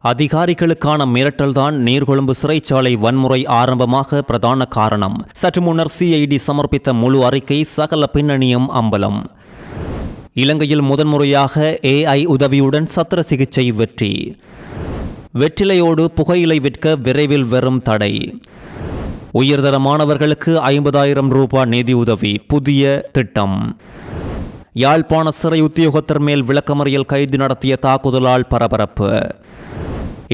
அதிகாரிகளுக்கான மிரட்டல்தான் நீர்கொழும்பு சிறைச்சாலை வன்முறை ஆரம்பமாக பிரதான காரணம். சற்று முன்னர் சிஐடி சமர்ப்பித்த முழு அறிக்கை சகல பின்னணியும் அம்பலம். இலங்கையில் முதன்முறையாக AI உதவியுடன் சத்திர சிகிச்சை வெற்றி. வெற்றிலையோடு புகையிலை விற்க விரைவில் வரும் தடை. உயர்தர மாணவர்களுக்கு 50,000 ரூபாய் நிதியுதவி புதிய திட்டம். யாழ்ப்பாண சிறை உத்தியோகத்தர் மேல் விளக்கமறியல் கைது நடத்திய தாக்குதலால் பரபரப்பு.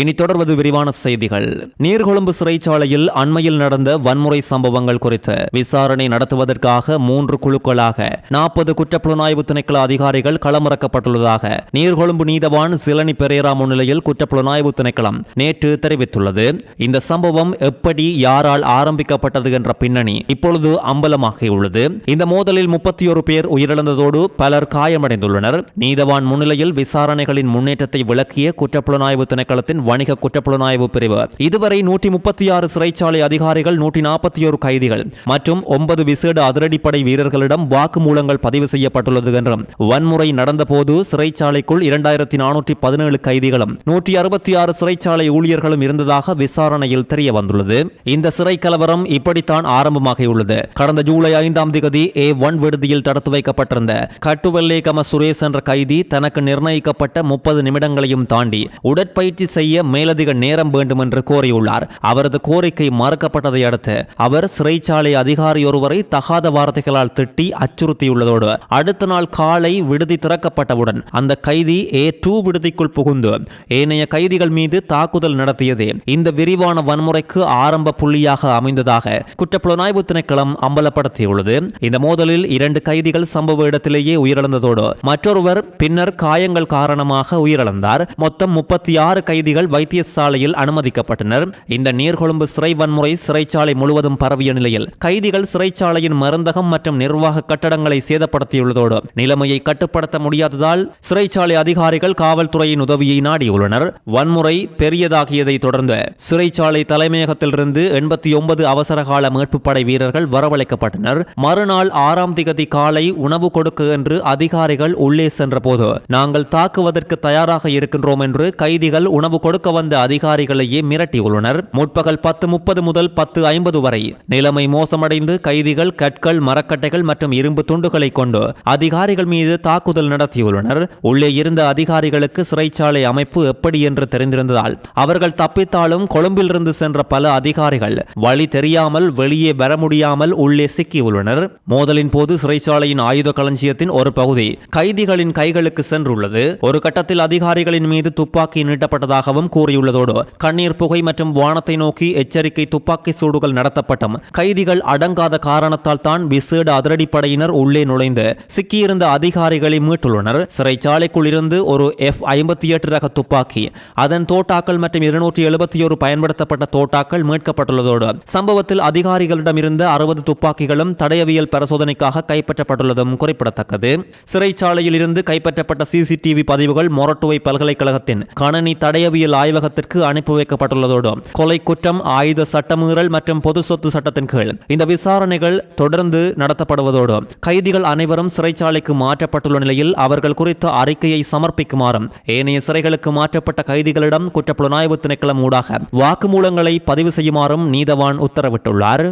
இனி தொடர்வது விரிவான செய்திகள். நீர்கொழும்பு சிறைச்சாலையில் அண்மையில் நடந்த வன்முறை சம்பவங்கள் குறித்து விசாரணை நடத்துவதற்காக 3 குழுக்களாக 40 குற்றப்புலனாய்வு திணைக்கள அதிகாரிகள் களமிறக்கப்பட்டுள்ளதாக நீர்கொழும்பு நீதவான் சிலனி பெரேரா முன்னிலையில் குற்றப்புலனாய்வு திணைக்களம் நேற்று தெரிவித்துள்ளது. இந்த சம்பவம் எப்படி யாரால் ஆரம்பிக்கப்பட்டது என்ற பின்னணி இப்பொழுது அம்பலமாகியுள்ளது. இந்த மோதலில் 31 பேர் உயிரிழந்ததோடு பலர் காயமடைந்துள்ளனர். நீதவான் முன்னிலையில் விசாரணைகளின் முன்னேற்றத்தை விளக்கிய குற்றப்புலனாய்வு திணைக்களத்தின் வணிக குற்றப்புலனாய்வு பிரிவு இதுவரை 136 சிறைச்சாலை அதிகாரிகள், 141 கைதிகள் மற்றும் 9 விசேட அதிரடிப்படை வீரர்களிடம் வாக்குமூலங்கள் பதிவு செய்யப்பட்டுள்ளது என்றும், வன்முறை நடந்தபோது சிறைச்சாலைக்குள் 2417 கைதிகளும் 166 சிறைச்சாலை ஊழியர்களும் இருந்ததாக விசாரணையில் தெரிய வந்துள்ளது. இந்த சிறை கலவரம் இப்படித்தான் ஆரம்பமாகியுள்ளது. கடந்த ஜூலை 5ஆம் தேதி A1 விடுதியில் தடுத்து வைக்கப்பட்டிருந்த கட்டுவல்லேகம சுரேஷ் என்ற கைதி தனக்கு நிர்ணயிக்கப்பட்ட 30 நிமிடங்களையும் தாண்டி உடற்பயிற்சி செய்ய மேலதிக நேரம் வேண்டும் என்று கோரியுள்ளார். அவரது கோரிக்கை மறுக்கப்பட்டதை அடுத்து அவர் சிறைச்சாலை அதிகாரி ஒருவரை தகாத வார்த்தைகளால் திட்டி அச்சுறுத்தியுள்ளதோடு அடுத்த நாள் காலை விடுதி திறக்கப்பட்டவுடன் அந்த கைதி A2 விடுதிக்குள் புகுந்து ஏனைய கைதிகள் மீது தாக்குதல் நடத்தியது இந்த விரிவான வன்முறைக்கு ஆரம்ப புள்ளியாக அமைந்ததாக குற்றப்புலனாய்வு திணைக்களம் அம்பலப்படுத்தியுள்ளது. இந்த மோதலில் 2 கைதிகள் சம்பவ இடத்திலேயே உயிரிழந்ததோடு மற்றொருவர் பின்னர் காயங்கள் காரணமாக உயிரிழந்தார். மொத்தம் 36 கைதிகள் வைத்தியசாலையில் அனுமதிக்கப்பட்டனர். இந்த நீர்கொழும்பு சிறை வன்முறை சிறைச்சாலை முழுவதும் பரவிய நிலையில் கைதிகள் சிறைச்சாலையின் மருந்தகம் மற்றும் நிர்வாக கட்டடங்களை சேதப்படுத்தியுள்ளதோடு நிலைமையை கட்டுப்படுத்த முடியாததால் சிறைச்சாலை அதிகாரிகள் காவல்துறையின் உதவியை நாடியுள்ளனர். வன்முறை பெரியதாகியதை தொடர்ந்து சிறைச்சாலை தலைமையகத்திலிருந்து 89 அவசரகால மீட்பு படை வீரர்கள் வரவழைக்கப்பட்டனர். மறுநாள் 6ஆம் தேதி காலை உணவு கொடுக்க என்று அதிகாரிகள் உள்ளே சென்றபோது நாங்கள் தாக்குவதற்கு தயாராக இருக்கின்றோம் என்று கைதிகள் உணவு கொடுக்க வந்த அதிகாரிகளையே மிரட்டியுள்ளனர். முற்பகல் 10:30 முதல் 10:50 வரை நிலைமை மோசமடைந்து கைதிகள் கற்கள், மரக்கட்டைகள் மற்றும் இரும்பு துண்டுகளை கொண்டு அதிகாரிகள் மீது தாக்குதல் நடத்தியுள்ளனர். உள்ளே இருந்த அதிகாரிகளுக்கு சிறைச்சாலை அமைப்பு எப்படி என்று தெரிந்திருந்ததால் அவர்கள் தப்பித்தாலும் கொழும்பிலிருந்து சென்ற பல அதிகாரிகள் வழி தெரியாமல் வெளியே வர முடியாமல் உள்ளே சிக்கியுள்ளனர். மோதலின் போது சிறைச்சாலையின் ஆயுத களஞ்சியத்தின் ஒரு பகுதி கைதிகளின் கைகளுக்கு சென்றுள்ளது. ஒரு கட்டத்தில் அதிகாரிகளின் மீது துப்பாக்கி நீட்டப்பட்டதாகவும் கூறியுள்ளதோடு கண்ணீர் புகை மற்றும் வானத்தை நோக்கி எச்சரிக்கை துப்பாக்கி சூடுகள் நடத்தப்பட்டும் கைதிகள் அடங்காத காரணத்தால் தான் விசேட அதிரடிப்படையினர் உள்ளே நுழைந்து சிக்கியிருந்த அதிகாரிகளை மீட்டுள்ளனர். சிறைச்சாலைக்குள் இருந்து ஒரு F58 ரக துப்பாக்கி, அதன் தோட்டாக்கள் மற்றும் 271 பயன்படுத்தப்பட்ட தோட்டாக்கள் மீட்கப்பட்டுள்ளதோடு சம்பவத்தில் அதிகாரிகளிடம் இருந்த 60 துப்பாக்கிகளும் தடயவியல் பரிசோதனைக்காக கைப்பற்றப்பட்டுள்ளதும் குறிப்பிடத்தக்கது. சிறைச்சாலையில் இருந்து கைப்பற்றப்பட்ட CCTV பதிவுகள் மொரட்டுவை பல்கலைக்கழகத்தின் கணனி தடயவியல் ஆய்வகத்திற்கு அனுப்பி வைக்கப்பட்டுள்ளதோடு கொலை குற்றம், ஆயுத சட்டமீறல் மற்றும் பொது சொத்து சட்டத்தின் கீழ் இந்த விசாரணைகள் தொடர்ந்து நடத்தப்படுவதோடு கைதிகள் அனைவரும் சிறைச்சாலைக்கு மாற்றப்பட்டுள்ள நிலையில் அவர்கள் குறித்த அறிக்கையை சமர்ப்பிக்குமாறும் ஏனைய சிறைகளுக்கு மாற்றப்பட்ட கைதிகளிடம் குற்றப்புலனாய்வு திணைக்களம் ஊடாக வாக்குமூலங்களை பதிவு செய்யுமாறும் நீதவான் உத்தரவிட்டுள்ளார்.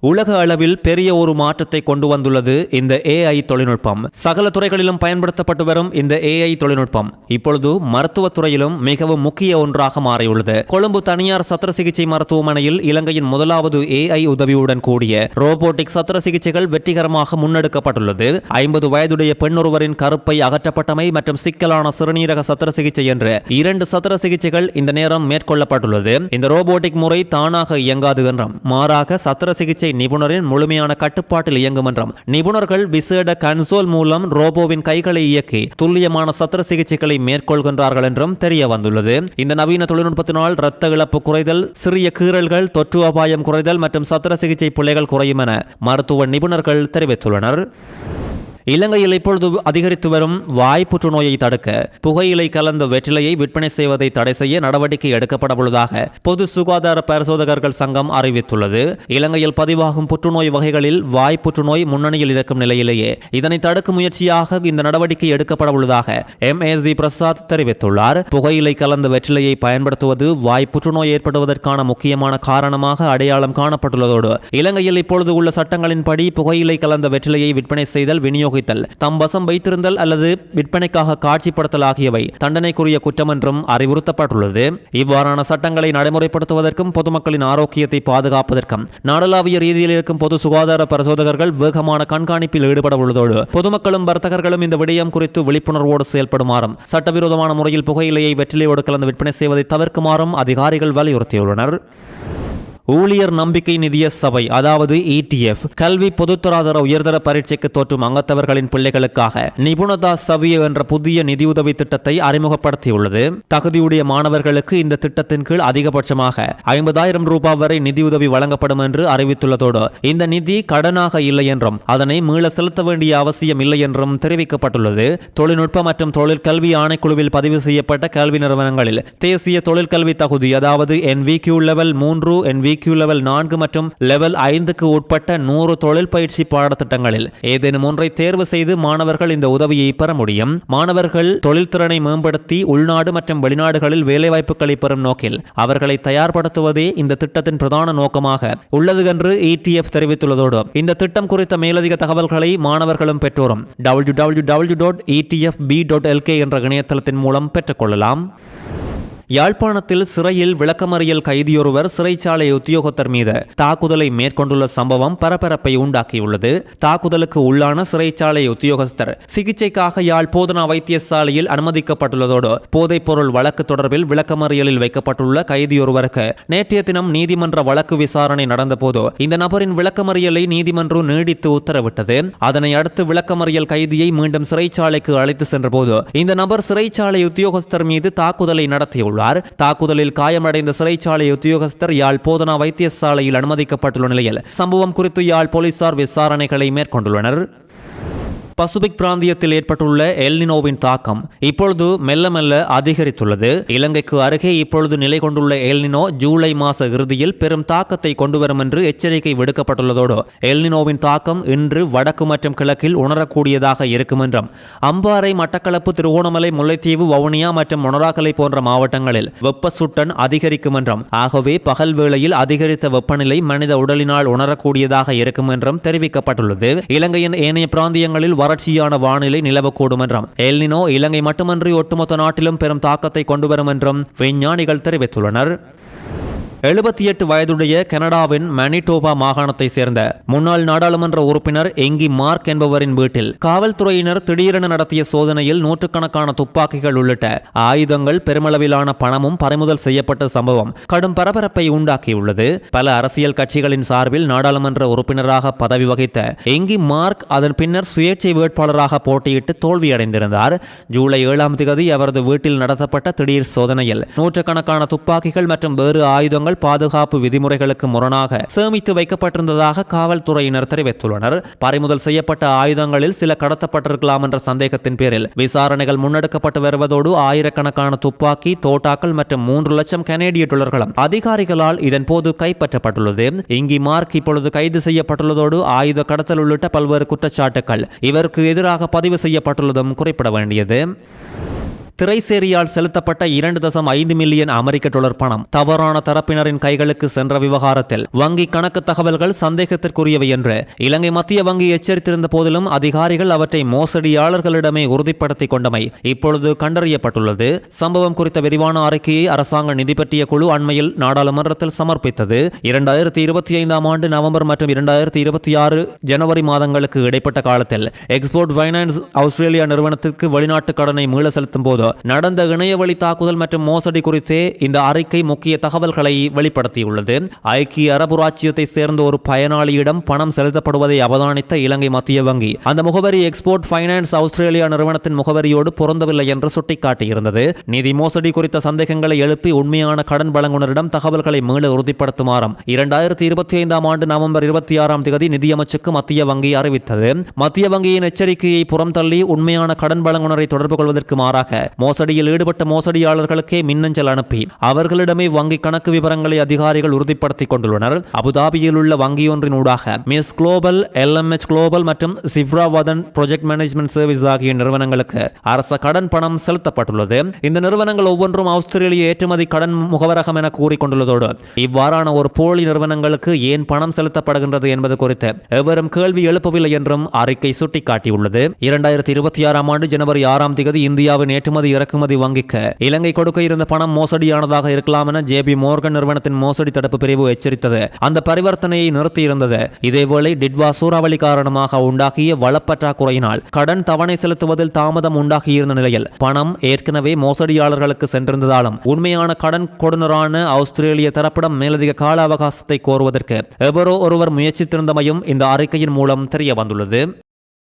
உலக அளவில் பெரிய ஒரு மாற்றத்தை கொண்டு வந்துள்ளது இந்த AI தொழில்நுட்பம். சகல துறைகளிலும் பயன்படுத்தப்பட்டு வரும் இந்த AI தொழில்நுட்பம் இப்பொழுது மருத்துவத்துறையிலும் மிகவும் முக்கிய ஒன்றாக மாறியுள்ளது. கொழும்பு தனியார் சத்திர சிகிச்சை மருத்துவமனையில் இலங்கையின் முதலாவது AI உதவியுடன் கூடிய ரோபோட்டிக் சத்திர சிகிச்சைகள் வெற்றிகரமாக முன்னெடுக்கப்பட்டுள்ளது. 50 வயதுடைய பெண்ணொருவரின் கருப்பை அகற்றப்பட்டமை மற்றும் சிக்கலான சிறுநீரக சத்திர சிகிச்சை என்று 2 சத்திர சிகிச்சைகள் இந்த நேரம் மேற்கொள்ளப்பட்டுள்ளது. இந்த ரோபோட்டிக் முறை தானாக இயங்காது என்றும் மாறாக சத்திர சிகிச்சை நிபுணரின் முழுமையான கட்டுப்பாட்டில் இயங்கும் என்றும், நிபுணர்கள் விசேட கன்சோல் மூலம் ரோபோவின் கைகளை இயக்கி துல்லியமான சத்திர சிகிச்சைகளை மேற்கொள்கின்றார்கள் என்றும் தெரிய வந்துள்ளது. இந்த நவீன தொழில்நுட்பத்தினால் இரத்த இழப்பு குறைதல், சிறிய கீறல்கள், தொற்று அபாயம் குறைதல் மற்றும் சத்திர சிகிச்சை பிழைகள் குறையும் என மருத்துவ நிபுணர்கள் தெரிவித்துள்ளனர். இலங்கையில் இப்பொழுது அதிகரித்து வரும் வாய் புற்றுநோயை தடுக்க புகையிலை கலந்த வெற்றிலையை விற்பனை செய்வதை தடை செய்ய நடவடிக்கை எடுக்கப்படவுள்ளதாக பொது சுகாதார பரிசோதகர்கள் சங்கம் அறிவித்துள்ளது. இலங்கையில் பதிவாகும் புற்றுநோய் வகைகளில் வாய் புற்றுநோய் முன்னணியில் இருக்கும் நிலையிலேயே இதனை தடுக்கும் முயற்சியாக இந்த நடவடிக்கை எடுக்கப்படவுள்ளதாக MAZ பிரசாத் தெரிவித்துள்ளார். புகையிலை கலந்த வெற்றிலையை பயன்படுத்துவது வாய் புற்றுநோய் ஏற்படுவதற்கான முக்கியமான காரணமாக அடையாளம் காணப்பட்டுள்ளதோடு இலங்கையில் இப்பொழுது உள்ள சட்டங்களின்படி புகையிலை கலந்த வெற்றிலையை விற்பனை செய்தல், விநியோகித்தல், தம் வசம் வைத்திருந்தல் அல்லது விற்பனைக்காக காட்சிப்படுத்தல் ஆகியவை தண்டனைக்குரிய குற்றம் என்றும் அறிவுறுத்தப்பட்டுள்ளது. இவ்வாறான சட்டங்களை நடைமுறைப்படுத்துவதற்கும் பொதுமக்களின் ஆரோக்கியத்தை பாதுகாப்பதற்கும் நாடளாவிய ரீதியில் இருக்கும் பொது சுகாதார பரிசோதகர்கள் வேகமான கண்காணிப்பில் ஈடுபட உள்ளதோடு பொதுமக்களும் வர்த்தகர்களும் இந்த விடயம் குறித்து விழிப்புணர்வோடு செயல்படுமாறும் சட்டவிரோதமான முறையில் புகையிலையை வெற்றிலையோடு கலந்து விற்பனை செய்வதை தவிர்க்குமாறும் அதிகாரிகள் வலியுறுத்தியுள்ளனர். ஊழியர் நம்பிக்கை நிதிய சபை அதாவது ETF கல்வி பொதுத்தராதர உயர்தர பரீட்சைக்கு தோற்றும் அங்கத்தவர்களின் பிள்ளைகளுக்காக நிபுணதா சவிய என்ற புதிய நிதியுதவி திட்டத்தை அறிமுகப்படுத்தியுள்ளது. தகுதியுடைய மாணவர்களுக்கு இந்த திட்டத்தின் கீழ் அதிகபட்சமாக 50,000 ரூபாய் வரை நிதியுதவி வழங்கப்படும் என்று அறிவித்துள்ளதோடு இந்த நிதி கடனாக இல்லை என்றும் அதனை மீள செலுத்த வேண்டிய அவசியம் இல்லை என்றும் தெரிவிக்கப்பட்டுள்ளது. தொழில்நுட்ப மற்றும் தொழிற்கல்வி ஆணைக்குழுவில் பதிவு செய்யப்பட்ட கல்வி நிறுவனங்களில் தேசிய தொழிற்கல்வி தகுதி அதாவது NVQ லெவல் 3, NVQ லெவல் 4 மற்றும் லெவல் 5க்கு உட்பட்ட 100 தொழில் பயிற்சி பாடத்திட்டங்களில் ஏதேனும் ஒன்றை தேர்வு செய்து மாணவர்கள் இந்த உதவியை பெற முடியும். மாணவர்கள் தொழில்திறனை மேம்படுத்தி உள்நாடு மற்றும் வெளிநாடுகளில் வேலைவாய்ப்புகளை பெறும் நோக்கில் அவர்களை தயார்படுத்துவதே இந்த திட்டத்தின் பிரதான நோக்கமாக உள்ளது என்று ETF தெரிவித்துள்ளதோடு இந்த திட்டம் குறித்த மேலதிக தகவல்களை மாணவர்களும் பெற்றோரும் www.etfb.lk என்ற இணையதளத்தின் மூலம் பெற்றுக்கொள்ளலாம். யாழ்ப்பாணத்தில் சிறையில் விளக்கமறியல் கைதியொருவர் சிறைச்சாலை உத்தியோகத்தர் மீது தாக்குதலை மேற்கொண்டுள்ள சம்பவம் பரபரப்பை உண்டாக்கியுள்ளது. தாக்குதலுக்கு உள்ளான சிறைச்சாலை உத்தியோகஸ்தர் சிகிச்சைக்காக யாழ் போதனா வைத்தியசாலையில் அனுமதிக்கப்பட்டுள்ளதோடு போதைப் பொருள் வழக்கு தொடர்பில் விளக்கமறியலில் வைக்கப்பட்டுள்ள கைதியொருவருக்கு நேற்றைய தினம் நீதிமன்ற வழக்கு விசாரணை நடந்தபோது இந்த நபரின் விளக்கமறியலை நீதிமன்றம் நீடித்து உத்தரவிட்டது. அதனை அடுத்து விளக்கமறியல் கைதியை மீண்டும் சிறைச்சாலைக்கு அழைத்து சென்றபோது இந்த நபர் சிறைச்சாலை உத்தியோகஸ்தர் மீது தாக்குதலை நடத்தியுள்ளார். தாக்குதலில் காயமடைந்த சிறைச்சாலை உத்தியோகஸ்தர் யாழ் போதனா வைத்தியசாலையில் அனுமதிக்கப்பட்டுள்ள நிலையில் சம்பவம் குறித்து யாழ் போலீசார் விசாரணைகளை மேற்கொண்டுள்ளனர். பசிபிக் பிராந்தியத்தில் ஏற்பட்டுள்ள எல்னினோவின் தாக்கம் இப்பொழுது மெல்ல மெல்ல அதிகரித்துள்ளது. இலங்கைக்கு அருகே இப்பொழுது நிலை கொண்டுள்ள எல்னினோ ஜூலை மாத இறுதியில் பெரும் தாக்கத்தை கொண்டுவரும் என்று எச்சரிக்கை விடுக்கப்பட்டுள்ளதோடு எல்னினோவின் தாக்கம் இன்று வடக்கு மற்றும் கிழக்கில் உணரக்கூடியதாக இருக்கும் என்றும் அம்பாறை, மட்டக்களப்பு, திருகோணமலை, முல்லைத்தீவு, வவுனியா மற்றும் மொனராகலை போன்ற மாவட்டங்களில் வெப்ப சுட்டன் அதிகரிக்கும் என்றும் ஆகவே பகல் வேளையில் அதிகரித்த வெப்பநிலை மனித உடலினால் உணரக்கூடியதாக இருக்கும் என்றும் தெரிவிக்கப்பட்டுள்ளது. இலங்கையின் ஏனைய பிராந்தியங்களில் வறட்சியான வானிலை நிலவக்கூடும் என்றும் எல்னினோ இலங்கை மட்டுமன்றி ஒட்டுமொத்த நாட்டிலும் பெரும் தாக்கத்தை கொண்டுவரும் என்றும் விஞ்ஞானிகள் தெரிவித்துள்ளனர். 78 வயதுடைய கனடாவின் மனிடோபா மாகாணத்தை சேர்ந்த முன்னாள் நாடாளுமன்ற உறுப்பினர் எங்கி மார்க் என்பவரின் வீட்டில் காவல்துறையினர் திடீரென நடத்திய சோதனையில் நூற்றுக்கணக்கான துப்பாக்கிகள் உள்ளிட்ட ஆயுதங்கள், பெருமளவிலான பணமும் பறிமுதல் செய்யப்பட்ட சம்பவம் கடும் பரபரப்பை உண்டாக்கியுள்ளது. பல அரசியல் கட்சிகளின் சார்பில் நாடாளுமன்ற உறுப்பினராக பதவி வகித்த எங்கி மார்க் அதன் பின்னர் சுயேட்சை வேட்பாளராக போட்டியிட்டு தோல்வியடைந்திருந்தார். ஜூலை 7ஆம் தேதி அவரது வீட்டில் நடத்தப்பட்ட திடீர் சோதனையில் நூற்றுக்கணக்கான துப்பாக்கிகள் மற்றும் வேறு ஆயுதங்கள் பாதுகாப்பு விதிமுறைகளுக்கு முரணாக சேமித்து வைக்கப்பட்டிருந்ததாக காவல்துறையினர் தெரிவித்துள்ளனர். பறிமுதல் செய்யப்பட்ட ஆயுதங்களில் சில கடத்தப்பட்டிருக்கலாம் என்ற சந்தேகத்தின் பேரில் விசாரணைகள் முன்னெடுக்கப்பட்டு வருவதோடு ஆயிரக்கணக்கான துப்பாக்கி, தோட்டாக்கள் மற்றும் 3 லட்சம் கனேடிய டாலர்களும் அதிகாரிகளால் இதன் போது கைப்பற்றப்பட்டுள்ளது. இங்கி மார்க் இப்பொழுது கைது செய்யப்பட்டுள்ளதோடு ஆயுத கடத்தல் உள்ளிட்ட பல்வேறு குற்றச்சாட்டுகள் இவருக்கு எதிராக பதிவு செய்யப்பட்டுள்ளதும் குறிப்பிட வேண்டியது. திரைசேரியால் செலுத்தப்பட்ட 2.5 மில்லியன் அமெரிக்க டாலர் பணம் தவறான தரப்பினரின் கைகளுக்கு சென்ற விவகாரத்தில் வங்கி கணக்கு தகவல்கள் சந்தேகத்திற்குரியவை என்று இலங்கை மத்திய வங்கி எச்சரித்திருந்த போதிலும் அதிகாரிகள் அவற்றை மோசடியாளர்களிடமே உறுதிப்படுத்திக் கொண்டமை இப்பொழுது கண்டறியப்பட்டுள்ளது. சம்பவம் குறித்த விரிவான அறிக்கையை அரசாங்க நிதி பற்றிய குழு அண்மையில் நாடாளுமன்றத்தில் சமர்ப்பித்தது. 2025ஆம் ஆண்டு நவம்பர் மற்றும் 2026 ஜனவரி மாதங்களுக்கு இடைப்பட்ட காலத்தில் எக்ஸ்போர்ட் ஃபைனான்ஸ் ஆஸ்திரேலியா நிறுவனத்திற்கு வெளிநாட்டு கடனை மீள செலுத்தும் போது நடந்த இணையவழி தாக்குதல் மற்றும் மோசடி குறித்தே இந்த அறிக்கை முக்கிய தகவல்களை வெளிப்படுத்தியுள்ளது. ஐக்கிய அரபு ராச்சியத்தை சேர்ந்த ஒரு பயனாளியிடம் பணம் செலுத்தப்படுவதை அவதானித்த இலங்கை மத்திய வங்கி அந்த முகவரி எக்ஸ்போர்ட் ஃபைனான்ஸ் ஆஸ்திரேலியா நிறுவனத்தின் முகவரியோடு பொருந்தவில்லை என்று சுட்டிக்காட்டியிருந்தது. நிதி மோசடி குறித்த சந்தேகங்களை எழுப்பி உண்மையான கடன் வழங்குனரிடம் தகவல்களை மீள உறுதிப்படுத்துமாறும் 2025 ஆண்டு நவம்பர் 26 நிதியமைச்சுக்கு மத்திய வங்கி அறிவித்தது. மத்திய வங்கியின் எச்சரிக்கையை புறம் தள்ளி உண்மையான கடன் வழங்குனரை தொடர்பு கொள்வதற்கு மாறாக மோசடியில் ஈடுபட்ட மோசடியாளர்களுக்கே மின்னஞ்சல் அனுப்பி அவர்களிடமே வங்கி கணக்கு விவரங்களை அதிகாரிகள் உறுதிப்படுத்திக் கொண்டுள்ளனர். அபுதாபியில் உள்ள வங்கியொன்றின் ஊடாக மிஸ் குளோபல், LMH குளோபல் மற்றும் சிவ்ராவதன் ப்ராஜெக்ட் மேனேஜ்மெண்ட் சர்வீஸ் ஆகிய நிறுவனங்களுக்கு அரச கடன் பணம் செலுத்தப்பட்டுள்ளது. இந்த நிறுவனங்கள் ஒவ்வொன்றும் ஆஸ்திரேலிய ஏற்றுமதி கடன் முகவரகம் என கூறிக்கொண்டுள்ளதோடு இவ்வாறான ஒரு போலி நிறுவனங்களுக்கு ஏன் பணம் செலுத்தப்படுகின்றது என்பது குறித்து எவரும் கேள்வி எழுப்பவில்லை என்றும் அறிக்கை சுட்டிக்காட்டியுள்ளது. 2026 ஆண்டு ஜனவரி 6 இந்தியாவின் ஏற்றுமதி இறக்குமதி வங்கிக்கு இலங்கை கொடுக்க இருந்த பணம் மோசடியானதாக இருக்கலாம் என JP மோர்கன் நிறுவனத்தின் மோசடி தடுப்பு பிரிவு எச்சரித்தது. அந்த பரிவர்த்தனையை நிறுத்தியிருந்தது. இதேவேளை டிட்வா சூறாவளி காரணமாக உண்டாகிய வளப்பற்றாக்குறையினால் கடன் தவணை செலுத்துவதில் தாமதம் உண்டாகியிருந்த நிலையில் பணம் ஏற்கனவே மோசடியாளர்களுக்கு சென்றிருந்ததாலும் உண்மையான கடன் கொடுனரான ஆஸ்திரேலிய தரப்பிடம் மேலதிக கால அவகாசத்தை கோருவதற்கு எவரோ ஒருவர் முயற்சித்திருந்தமையும் இந்த அறிக்கையின் மூலம் தெரிய வந்துள்ளது.